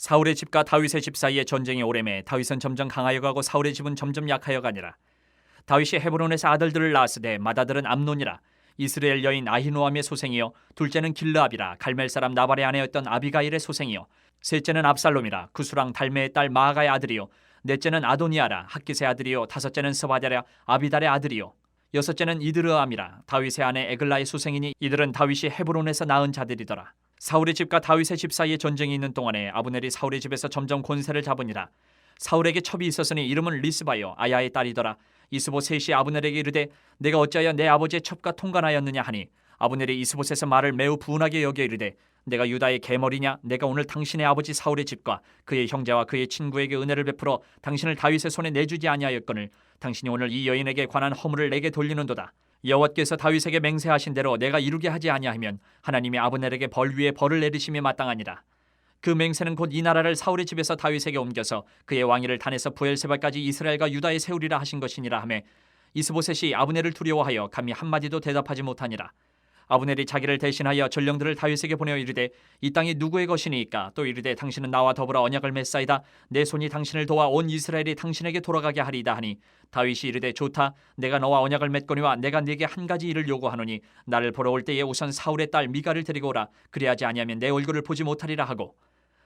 사울의 집과 다윗의 집 사이의 전쟁이 오래매 다윗은 점점 강하여 가고 사울의 집은 점점 약하여 가니라. 다윗이 헤브론에서 아들들을 낳았으되 맏아들은 암논이라. 이스라엘 여인 아히노암의 소생이요 둘째는 길르압이라. 갈멜 사람 나발의 아내였던 아비가일의 소생이요 셋째는 압살롬이라. 구스랑 달메의 딸 마아가의 아들이요 넷째는 아도니아라. 학깃의 아들이요 다섯째는 스바랴 아비달의 아들이요 여섯째는 이드르암이라. 다윗의 아내 에글라의 소생이니 이들은 다윗이 헤브론에서 낳은 자들이더라. 사울의 집과 다윗의 집 사이에 전쟁이 있는 동안에 아브넬이 사울의 집에서 점점 권세를 잡으니라. 사울에게 첩이 있었으니 이름은 리스바요 아야의 딸이더라. 이스보셋이 아브넬에게 이르되 내가 어찌하여 내 아버지의 첩과 통관하였느냐 하니 아브넬이 이스보셋의 말을 매우 분하게 여겨 이르되 내가 유다의 계머리냐? 내가 오늘 당신의 아버지 사울의 집과 그의 형제와 그의 친구에게 은혜를 베풀어 당신을 다윗의 손에 내주지 아니하였거늘 당신이 오늘 이 여인에게 관한 허물을 내게 돌리는도다. 여호와께서 다윗에게 맹세하신 대로 내가 이루게 하지 아니하면 하나님이 아브넬에게 벌 위에 벌을 내리심에 마땅하니라. 그 맹세는 곧 이 나라를 사울의 집에서 다윗에게 옮겨서 그의 왕위를 단에서 부엘세바까지 이스라엘과 유다에 세우리라 하신 것이니라 하매 이스보셋이 아브넬을 두려워하여 감히 한마디도 대답하지 못하니라. 아브넬이 자기를 대신하여 전령들을 다윗에게 보내어 이르되 이 땅이 누구의 것이니이까? 또 이르되 당신은 나와 더불어 언약을 맺사이다. 내 손이 당신을 도와 온 이스라엘이 당신에게 돌아가게 하리이다 하니 다윗이 이르되 좋다. 내가 너와 언약을 맺거니와 내가 네게 한 가지 일을 요구하노니 나를 보러 올 때에 우선 사울의 딸 미가를 데리고 오라. 그리하지 아니하면 내 얼굴을 보지 못하리라 하고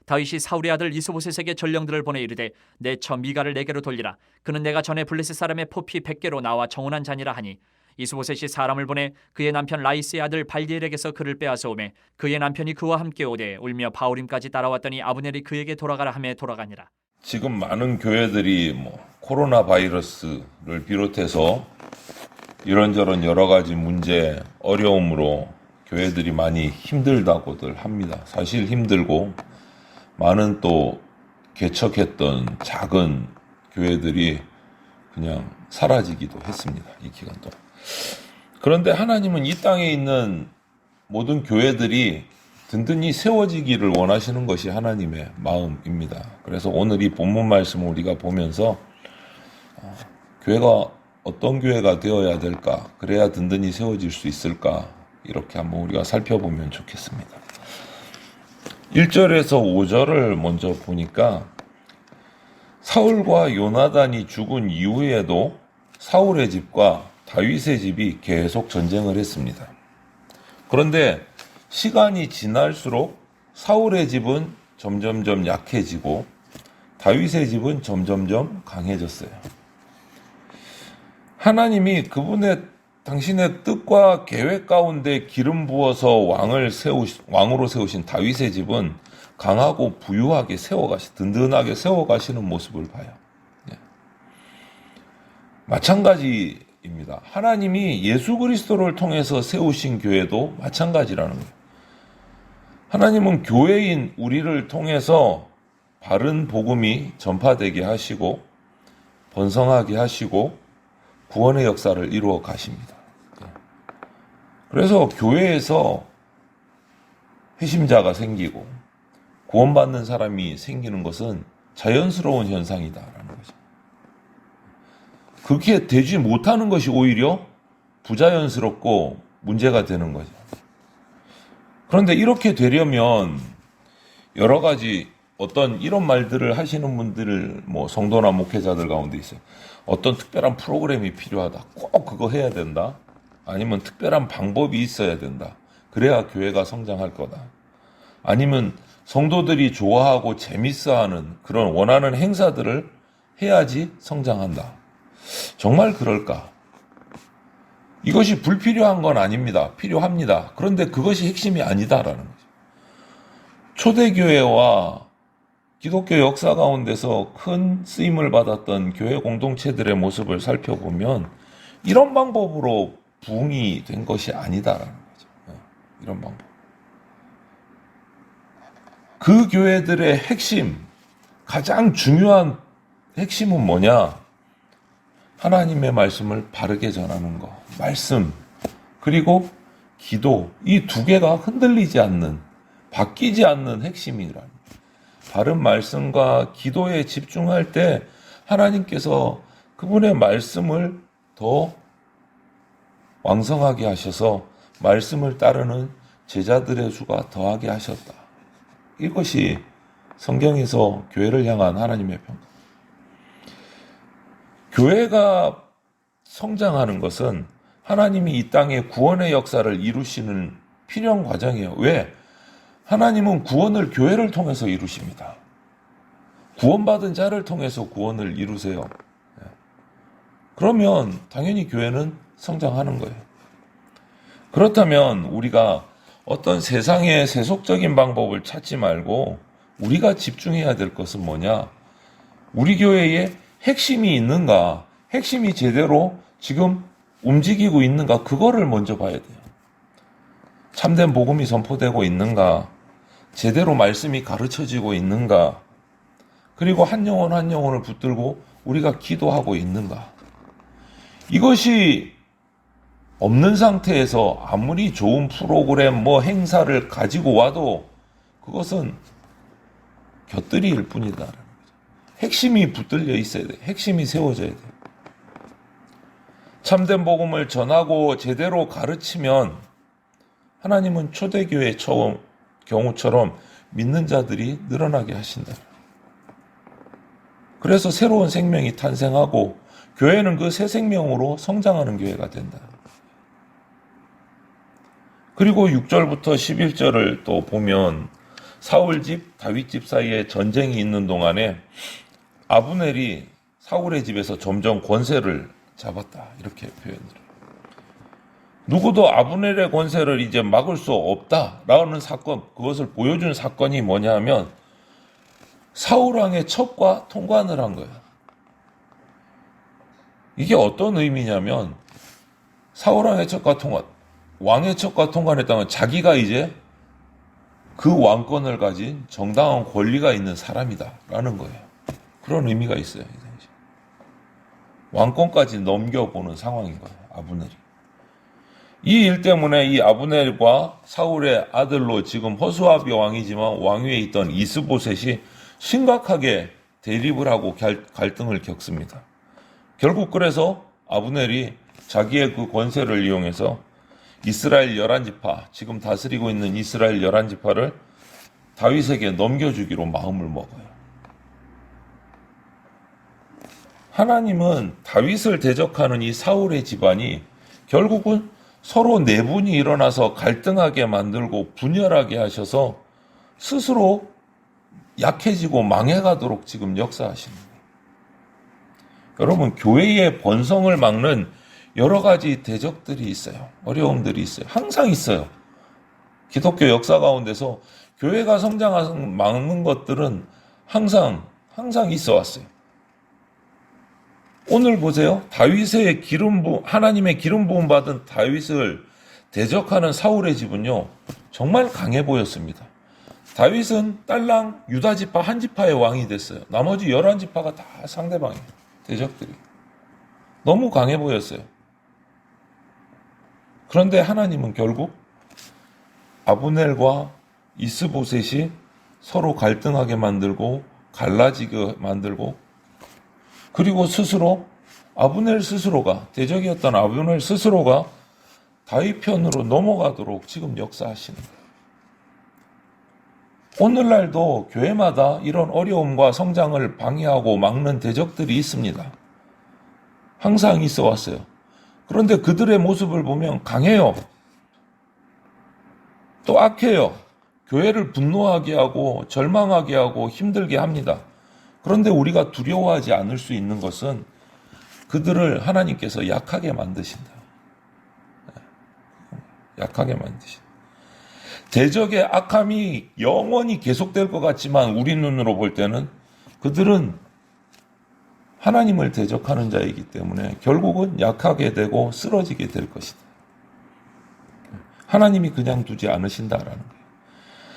다윗이 사울의 아들 이스보셋에게 전령들을 보내 이르되 내 처 미가를 내게로 돌리라. 그는 내가 전에 블레셋 사람의 포피 100개로 나와 정혼한 자니라 하니 이스보셋이 사람을 보내 그의 남편 라이스의 아들 발디엘에게서 그를 빼앗아 오매 그의 남편이 그와 함께 오되 울며 바울임까지 따라왔더니 아브넬이 그에게 돌아가라 하며 돌아가니라. 지금 많은 교회들이 코로나 바이러스를 비롯해서 이런저런 여러 가지 문제, 어려움으로 교회들이 많이 힘들다고들 합니다. 사실 힘들고 많은 또 개척했던 작은 교회들이 그냥 사라지기도 했습니다. 이 기간 동안. 그런데 하나님은 이 땅에 있는 모든 교회들이 든든히 세워지기를 원하시는 것이 하나님의 마음입니다. 그래서 오늘 이 본문 말씀을 우리가 보면서 교회가 어떤 교회가 되어야 될까? 그래야 든든히 세워질 수 있을까? 이렇게 한번 우리가 살펴보면 좋겠습니다. 1절에서 5절을 먼저 보니까 사울과 요나단이 죽은 이후에도 사울의 집과 다윗의 집이 계속 전쟁을 했습니다. 그런데 시간이 지날수록 사울의 집은 점점점 약해지고 다윗의 집은 점점점 강해졌어요. 하나님이 당신의 뜻과 계획 가운데 기름 부어서 왕으로 세우신 다윗의 집은 강하고 부유하게 든든하게 세워가시는 모습을 봐요. 마찬가지입니다. 하나님이 예수 그리스도를 통해서 세우신 교회도 마찬가지라는 거예요. 하나님은 교회인 우리를 통해서 바른 복음이 전파되게 하시고 번성하게 하시고 구원의 역사를 이루어 가십니다. 그래서 교회에서 회심자가 생기고 구원받는 사람이 생기는 것은 자연스러운 현상이다라는 거죠. 그렇게 되지 못하는 것이 오히려 부자연스럽고 문제가 되는 거죠. 그런데 이렇게 되려면 여러 가지 어떤 이런 말들을 하시는 분들 성도나 목회자들 가운데 있어요. 어떤 특별한 프로그램이 필요하다. 꼭 그거 해야 된다. 아니면 특별한 방법이 있어야 된다. 그래야 교회가 성장할 거다. 아니면 성도들이 좋아하고 재밌어하는 그런 원하는 행사들을 해야지 성장한다. 정말 그럴까? 이것이 불필요한 건 아닙니다. 필요합니다. 그런데 그것이 핵심이 아니다라는 거죠. 초대교회와 기독교 역사 가운데서 큰 쓰임을 받았던 교회 공동체들의 모습을 살펴보면 이런 방법으로 부흥이 된 것이 아니다라는 거죠. 이런 방법. 그 교회들의 핵심, 가장 중요한 핵심은 뭐냐? 하나님의 말씀을 바르게 전하는 것. 말씀, 그리고 기도. 이 두 개가 흔들리지 않는, 바뀌지 않는 핵심이라는 거예요. 바른 말씀과 기도에 집중할 때 하나님께서 그분의 말씀을 더 왕성하게 하셔서 말씀을 따르는 제자들의 수가 더하게 하셨다. 이것이 성경에서 교회를 향한 하나님의 평가. 교회가 성장하는 것은 하나님이 이 땅에 구원의 역사를 이루시는 필연 과정이에요. 왜? 하나님은 구원을 교회를 통해서 이루십니다. 구원받은 자를 통해서 구원을 이루세요. 그러면 당연히 교회는 성장하는 거예요. 그렇다면 우리가 어떤 세상의 세속적인 방법을 찾지 말고 우리가 집중해야 될 것은 뭐냐? 우리 교회에 핵심이 있는가? 핵심이 제대로 지금 움직이고 있는가? 그거를 먼저 봐야 돼요. 참된 복음이 선포되고 있는가? 제대로 말씀이 가르쳐지고 있는가? 그리고 한 영혼 한 영혼을 붙들고 우리가 기도하고 있는가? 이것이 없는 상태에서 아무리 좋은 프로그램, 행사를 가지고 와도 그것은 곁들이일 뿐이다. 핵심이 붙들려 있어야 돼. 핵심이 세워져야 돼. 참된 복음을 전하고 제대로 가르치면 하나님은 초대교회 경우처럼 믿는 자들이 늘어나게 하신다. 그래서 새로운 생명이 탄생하고 교회는 그 새 생명으로 성장하는 교회가 된다. 그리고 6절부터 11절을 또 보면 사울 집, 다윗 집 사이에 전쟁이 있는 동안에 아브넬이 사울의 집에서 점점 권세를 잡았다. 이렇게 표현을 해요. 누구도 아브넬의 권세를 이제 막을 수 없다라는 사건, 그것을 보여준 사건이 뭐냐 하면 사울왕의 첩과 통관을 한 거예요. 이게 어떤 의미냐면 사울왕의 첩과 통관, 왕의 첩과 통관했다면 자기가 이제 그 왕권을 가진 정당한 권리가 있는 사람이다라는 거예요. 그런 의미가 있어요. 왕권까지 넘겨보는 상황인 거예요. 아브넬이. 이 일 때문에 이 아브넬과 사울의 아들로 지금 허수아비 왕이지만 왕위에 있던 이스보셋이 심각하게 대립을 하고 갈등을 겪습니다. 결국 그래서 아브넬이 자기의 그 권세를 이용해서 이스라엘 11지파, 지금 다스리고 있는 이스라엘 11지파를 다윗에게 넘겨주기로 마음을 먹어요. 하나님은 다윗을 대적하는 이 사울의 집안이 결국은 서로 내분이 일어나서 갈등하게 만들고 분열하게 하셔서 스스로 약해지고 망해가도록 지금 역사하시는 거예요. 여러분, 교회의 번성을 막는 여러 가지 대적들이 있어요. 어려움들이 있어요. 항상 있어요. 기독교 역사 가운데서 교회가 성장하는 막는 것들은 항상 있어 왔어요. 오늘 보세요. 다윗의 하나님의 기름 부음 받은 다윗을 대적하는 사울의 집은요, 정말 강해 보였습니다. 다윗은 딸랑 유다 지파 한 지파의 왕이 됐어요. 나머지 11지파가 다 상대방이에요. 대적들이. 너무 강해 보였어요. 그런데 하나님은 결국 아브넬과 이스보셋이 서로 갈등하게 만들고 갈라지게 만들고, 그리고 아브넬 스스로가, 대적이었던 아브넬 스스로가 다윗 편으로 넘어가도록 지금 역사하시는 거예요. 오늘날도 교회마다 이런 어려움과 성장을 방해하고 막는 대적들이 있습니다. 항상 있어 왔어요. 그런데 그들의 모습을 보면 강해요. 또 악해요. 교회를 분노하게 하고 절망하게 하고 힘들게 합니다. 그런데 우리가 두려워하지 않을 수 있는 것은 그들을 하나님께서 약하게 만드신다. 약하게 만드신다. 대적의 악함이 영원히 계속될 것 같지만 우리 눈으로 볼 때는 그들은 하나님을 대적하는 자이기 때문에 결국은 약하게 되고 쓰러지게 될 것이다. 하나님이 그냥 두지 않으신다라는 거예요.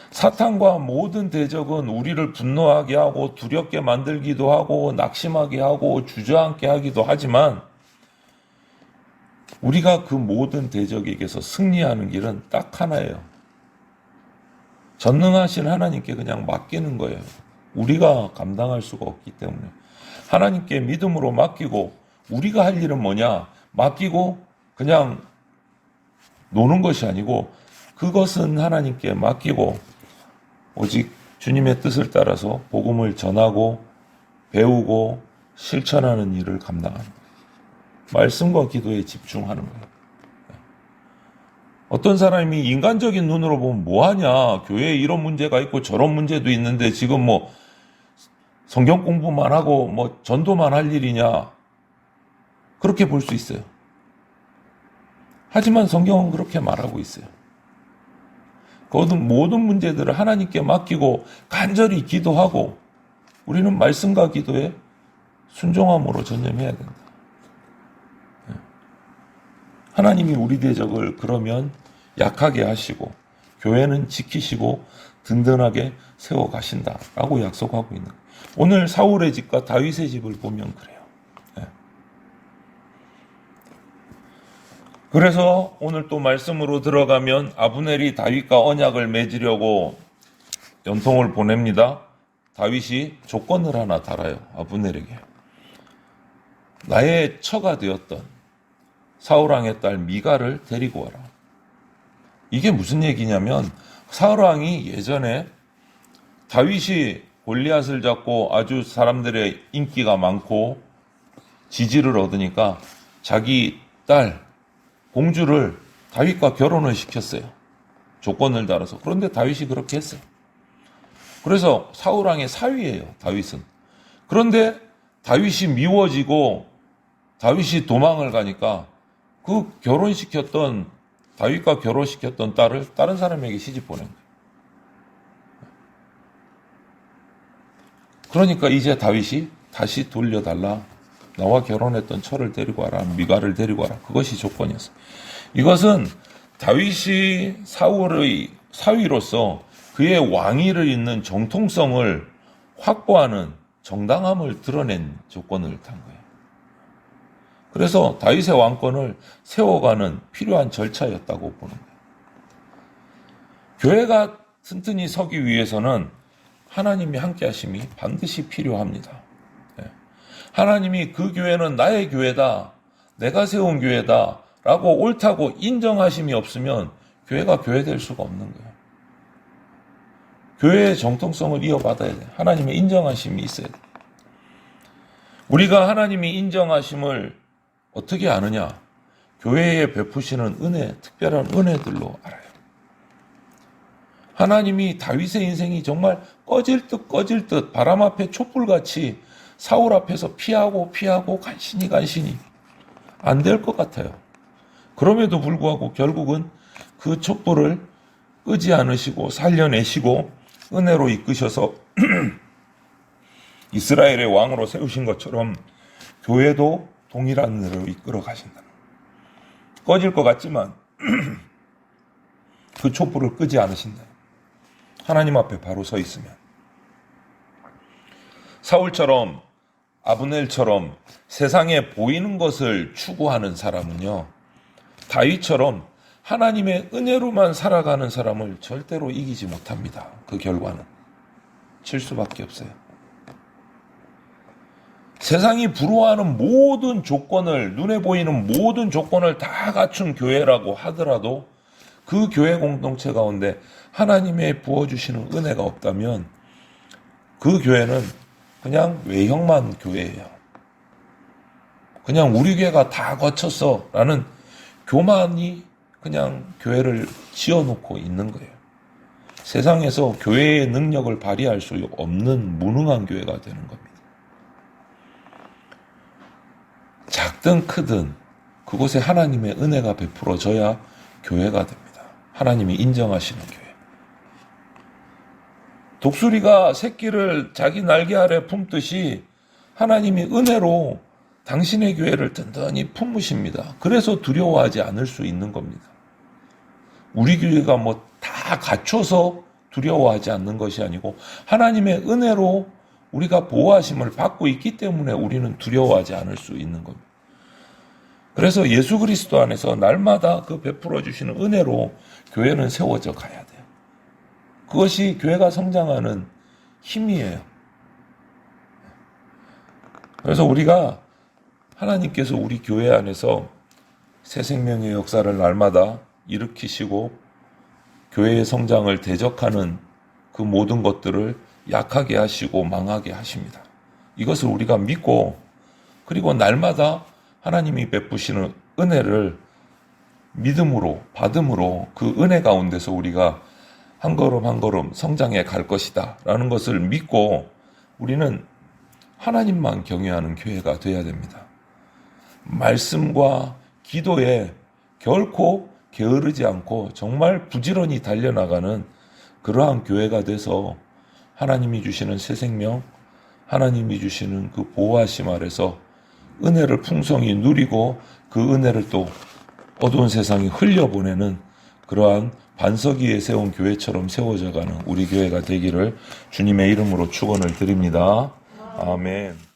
사탄과 모든 대적은 우리를 분노하게 하고 두렵게 만들기도 하고 낙심하게 하고 주저앉게 하기도 하지만 우리가 그 모든 대적에게서 승리하는 길은 딱 하나예요. 전능하신 하나님께 그냥 맡기는 거예요. 우리가 감당할 수가 없기 때문에 하나님께 믿음으로 맡기고, 우리가 할 일은 뭐냐? 맡기고 그냥 노는 것이 아니고 그것은 하나님께 맡기고 오직 주님의 뜻을 따라서 복음을 전하고 배우고 실천하는 일을 감당하는 거예요. 말씀과 기도에 집중하는 거예요. 어떤 사람이 인간적인 눈으로 보면 뭐하냐, 교회에 이런 문제가 있고 저런 문제도 있는데 지금 뭐 성경 공부만 하고 뭐 전도만 할 일이냐, 그렇게 볼 수 있어요. 하지만 성경은 그렇게 말하고 있어요. 모든 문제들을 하나님께 맡기고 간절히 기도하고 우리는 말씀과 기도에 순종함으로 전념해야 된다. 하나님이 우리 대적을 그러면 약하게 하시고 교회는 지키시고 든든하게 세워가신다라고 약속하고 있는 거예요. 오늘 사울의 집과 다윗의 집을 보면 그래요. 그래서 오늘 또 말씀으로 들어가면 아브넬이 다윗과 언약을 맺으려고 연통을 보냅니다. 다윗이 조건을 하나 달아요. 아브넬에게. 나의 처가 되었던 사울왕의 딸 미갈을 데리고 와라. 이게 무슨 얘기냐면 사울왕이 예전에 다윗이 골리앗을 잡고 아주 사람들의 인기가 많고 지지를 얻으니까 자기 딸 공주를 다윗과 결혼을 시켰어요. 조건을 달아서. 그런데 다윗이 그렇게 했어요. 그래서 사울왕의 사위예요, 다윗은. 그런데 다윗이 미워지고 다윗이 도망을 가니까 그 다윗과 결혼시켰던 딸을 다른 사람에게 시집 보낸 거예요. 그러니까 이제 다윗이 다시 돌려달라. 나와 결혼했던 처를 데리고 와라. 미갈을 데리고 와라. 그것이 조건이었어요. 이것은 다윗이 사울의 사위로서 그의 왕위를 잇는 정통성을 확보하는 정당함을 드러낸 조건을 탄 거예요. 그래서 다윗의 왕권을 세워가는 필요한 절차였다고 보는 거예요. 교회가 튼튼히 서기 위해서는 하나님이 함께 하심이 반드시 필요합니다. 하나님이 그 교회는 나의 교회다, 내가 세운 교회다 라고 옳다고 인정하심이 없으면 교회가 교회될 수가 없는 거예요. 교회의 정통성을 이어받아야 돼요. 하나님의 인정하심이 있어야 돼요. 우리가 하나님이 인정하심을 어떻게 아느냐? 교회에 베푸시는 은혜, 특별한 은혜들로 알아요. 하나님이 다윗의 인생이 정말 꺼질 듯 바람 앞에 촛불같이 사울 앞에서 피하고 간신히 안 될 것 같아요. 그럼에도 불구하고 결국은 그 촛불을 끄지 않으시고 살려내시고 은혜로 이끄셔서 이스라엘의 왕으로 세우신 것처럼 교회도 동일한 은혜로 이끌어 가신다. 꺼질 것 같지만 그 촛불을 끄지 않으신다. 하나님 앞에 바로 서 있으면. 사울처럼 아브넬처럼 세상에 보이는 것을 추구하는 사람은요, 다윗처럼 하나님의 은혜로만 살아가는 사람을 절대로 이기지 못합니다. 그 결과는 질 수밖에 없어요. 세상이 부러워하는 모든 조건을, 눈에 보이는 모든 조건을 다 갖춘 교회라고 하더라도 그 교회 공동체 가운데 하나님의 부어주시는 은혜가 없다면 그 교회는 그냥 외형만 교회예요. 그냥 우리 교회가 다 거쳤어 라는 교만이 그냥 교회를 지어놓고 있는 거예요. 세상에서 교회의 능력을 발휘할 수 없는 무능한 교회가 되는 겁니다. 작든 크든 그곳에 하나님의 은혜가 베풀어져야 교회가 됩니다. 하나님이 인정하시는 교회. 독수리가 새끼를 자기 날개 아래 품듯이 하나님이 은혜로 당신의 교회를 든든히 품으십니다. 그래서 두려워하지 않을 수 있는 겁니다. 우리 교회가 뭐 다 갖춰서 두려워하지 않는 것이 아니고 하나님의 은혜로 우리가 보호하심을 받고 있기 때문에 우리는 두려워하지 않을 수 있는 겁니다. 그래서 예수 그리스도 안에서 날마다 그 베풀어 주시는 은혜로 교회는 세워져 가야 돼요. 그것이 교회가 성장하는 힘이에요. 그래서 우리가 하나님께서 우리 교회 안에서 새 생명의 역사를 날마다 일으키시고 교회의 성장을 대적하는 그 그 모든 것들을 약하게 하시고 망하게 하십니다. 이것을 우리가 믿고 그리고 날마다 하나님이 베푸시는 은혜를 믿음으로 받음으로 그 은혜 가운데서 우리가 한 걸음 한 걸음 성장해 갈 것이다 라는 것을 믿고 우리는 하나님만 경외하는 교회가 되어야 됩니다. 말씀과 기도에 결코 게으르지 않고 정말 부지런히 달려나가는 그러한 교회가 돼서 하나님이 주시는 새 생명, 하나님이 주시는 그 보호하심 아래서 은혜를 풍성히 누리고 그 은혜를 또 어두운 세상에 흘려보내는 그러한 반석 위에 세운 교회처럼 세워져가는 우리 교회가 되기를 주님의 이름으로 축원을 드립니다. 아멘.